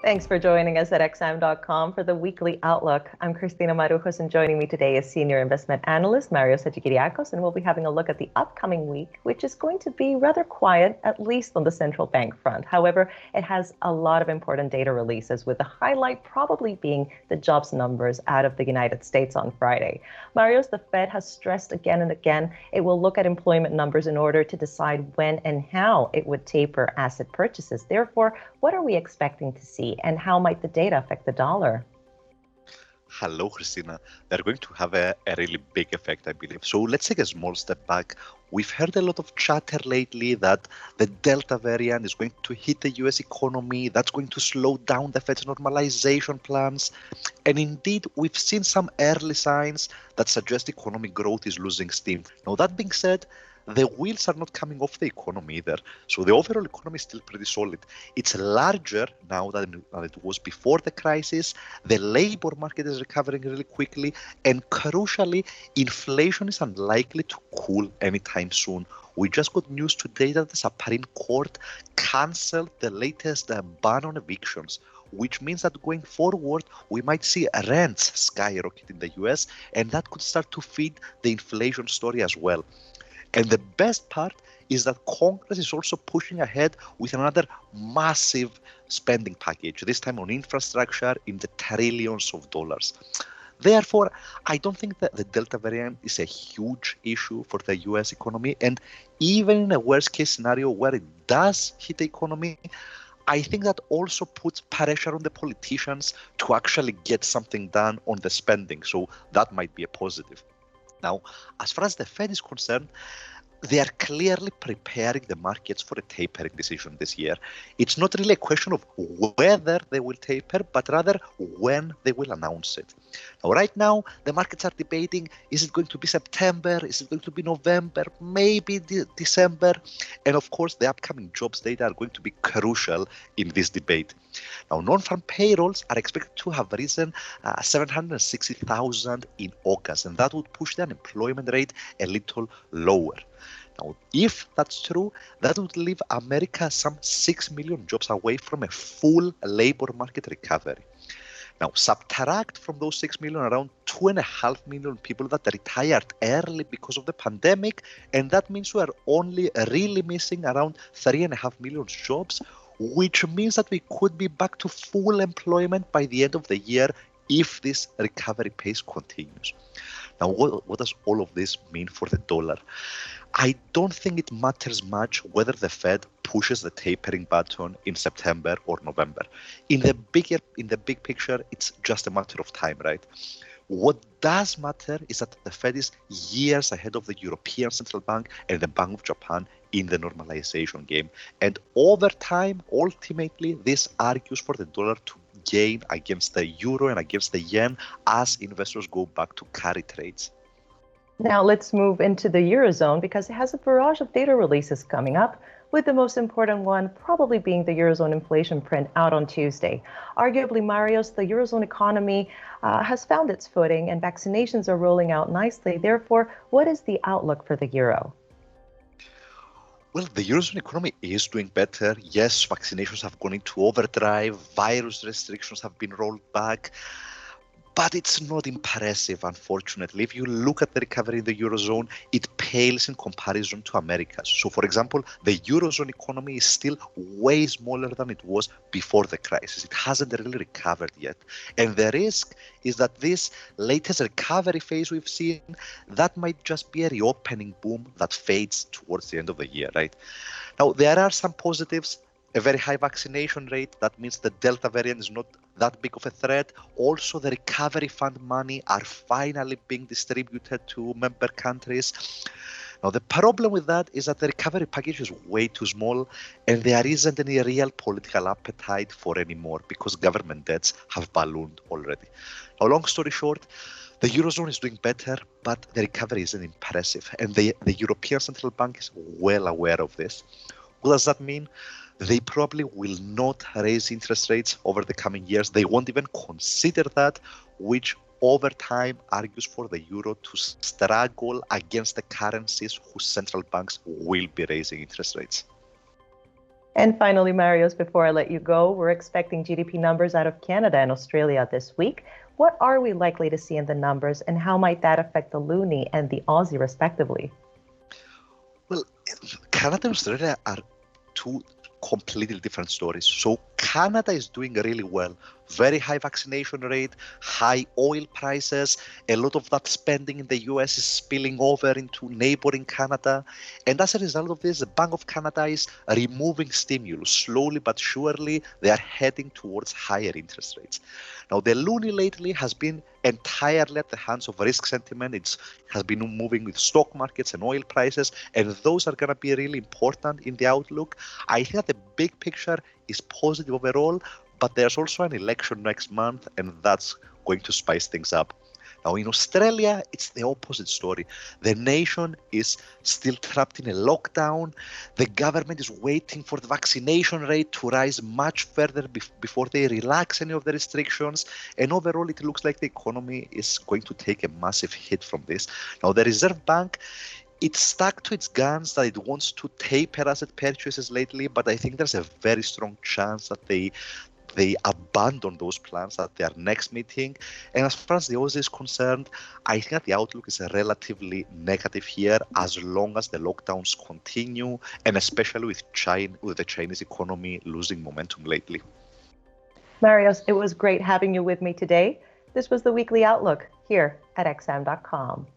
Thanks for joining us at xm.com for the weekly outlook. I'm Christina Marujos, and joining me today is senior investment analyst Mario Hadjikyriacos, and we'll be having a look at the upcoming week, which is going to be rather quiet, at least on the central bank front. However, it has a lot of important data releases, with the highlight probably being the jobs numbers out of the United States on Friday. Mario's, the Fed has stressed again and again it will look at employment numbers in order to decide when and how it would taper asset purchases. Therefore, what are we expecting to see, and how might the data affect the dollar? Hello, Christina. They're going to have a really big effect, I believe. So let's take a small step back. We've heard a lot of chatter lately that the Delta variant is going to hit the US economy, that's going to slow down the Fed's normalization plans. And indeed, we've seen some early signs that suggest economic growth is losing steam. Now, that being said, the wheels are not coming off the economy either. So the overall economy is still pretty solid. It's larger now than it was before the crisis. The labor market is recovering really quickly. And crucially, inflation is unlikely to cool anytime soon. We just got news today that the Supreme Court cancelled the latest ban on evictions, which means that going forward, we might see rents skyrocket in the US, and that could start to feed the inflation story as well. And the best part is that Congress is also pushing ahead with another massive spending package, this time on infrastructure in the trillions of dollars. Therefore, I don't think that the Delta variant is a huge issue for the US economy. And even in a worst case scenario where it does hit the economy, I think that also puts pressure on the politicians to actually get something done on the spending. So that might be a positive. Now, as far as the Fed is concerned, they are clearly preparing the markets for a tapering decision this year. It's not really a question of whether they will taper, but rather when they will announce it. Now, right now, the markets are debating, is it going to be September? Is it going to be November? Maybe December? And of course, the upcoming jobs data are going to be crucial in this debate. Now, non-farm payrolls are expected to have risen 760,000 in August, and that would push the unemployment rate a little lower. Now, if that's true, that would leave America some 6 million jobs away from a full labor market recovery. Now, subtract from those 6 million around 2.5 million people that retired early because of the pandemic, and that means we are only really missing around 3.5 million jobs, which means that we could be back to full employment by the end of the year if this recovery pace continues. Now, what does all of this mean for the dollar? I don't think it matters much whether the Fed pushes the tapering button in September or November. In the big picture, it's just a matter of time, right? What does matter is that the Fed is years ahead of the European Central Bank and the Bank of Japan in the normalization game. And over time, ultimately, this argues for the dollar to gain against the euro and against the yen as investors go back to carry trades. Now let's move into the Eurozone, because it has a barrage of data releases coming up, with the most important one probably being the Eurozone inflation print out on Tuesday. Arguably, Marios, the Eurozone economy has found its footing and vaccinations are rolling out nicely. Therefore, what is the outlook for the euro? Well, the Eurozone economy is doing better. Yes, vaccinations have gone into overdrive, virus restrictions have been rolled back. But it's not impressive, unfortunately. If you look at the recovery in the Eurozone, it pales in comparison to America's. So, for example, the Eurozone economy is still way smaller than it was before the crisis. It hasn't really recovered yet. And the risk is that this latest recovery phase we've seen, that might just be a reopening boom that fades towards the end of the year, right? Now, there are some positives. A very high vaccination rate. That means the Delta variant is not that big of a threat. Also, the recovery fund money are finally being distributed to member countries. Now, the problem with that is that the recovery package is way too small, and there isn't any real political appetite for any more because government debts have ballooned already. Now, long story short, the Eurozone is doing better, but the recovery isn't impressive. And the European Central Bank is well aware of this. What does that mean? They probably will not raise interest rates over the coming years. They won't even consider that, which over time argues for the euro to struggle against the currencies whose central banks will be raising interest rates. And finally, Marios, before I let you go, we're expecting GDP numbers out of Canada and Australia this week. What are we likely to see in the numbers, and how might that affect the loonie and the Aussie, respectively? Well, Canada and Australia are two completely different stories. So Canada is doing really well. Very high vaccination rate, high oil prices. A lot of that spending in the US is spilling over into neighboring Canada. And as a result of this, the Bank of Canada is removing stimulus. Slowly but surely, they are heading towards higher interest rates. Now, the loonie lately has been entirely at the hands of risk sentiment. It has been moving with stock markets and oil prices, and those are going to be really important in the outlook. I think that the big picture is positive overall, but there's also an election next month, and that's going to spice things up. Now, in Australia, it's the opposite story. The nation is still trapped in a lockdown. The government is waiting for the vaccination rate to rise much further before they relax any of the restrictions. And overall, it looks like the economy is going to take a massive hit from this. Now, the Reserve Bank, it's stuck to its guns that it wants to taper asset purchases lately, but I think there's a very strong chance that they abandon those plans at their next meeting. And as far as the Aussie is concerned, I think that the outlook is relatively negative here as long as the lockdowns continue, and especially with the Chinese economy losing momentum lately. Marios, it was great having you with me today. This was the Weekly Outlook here at xm.com.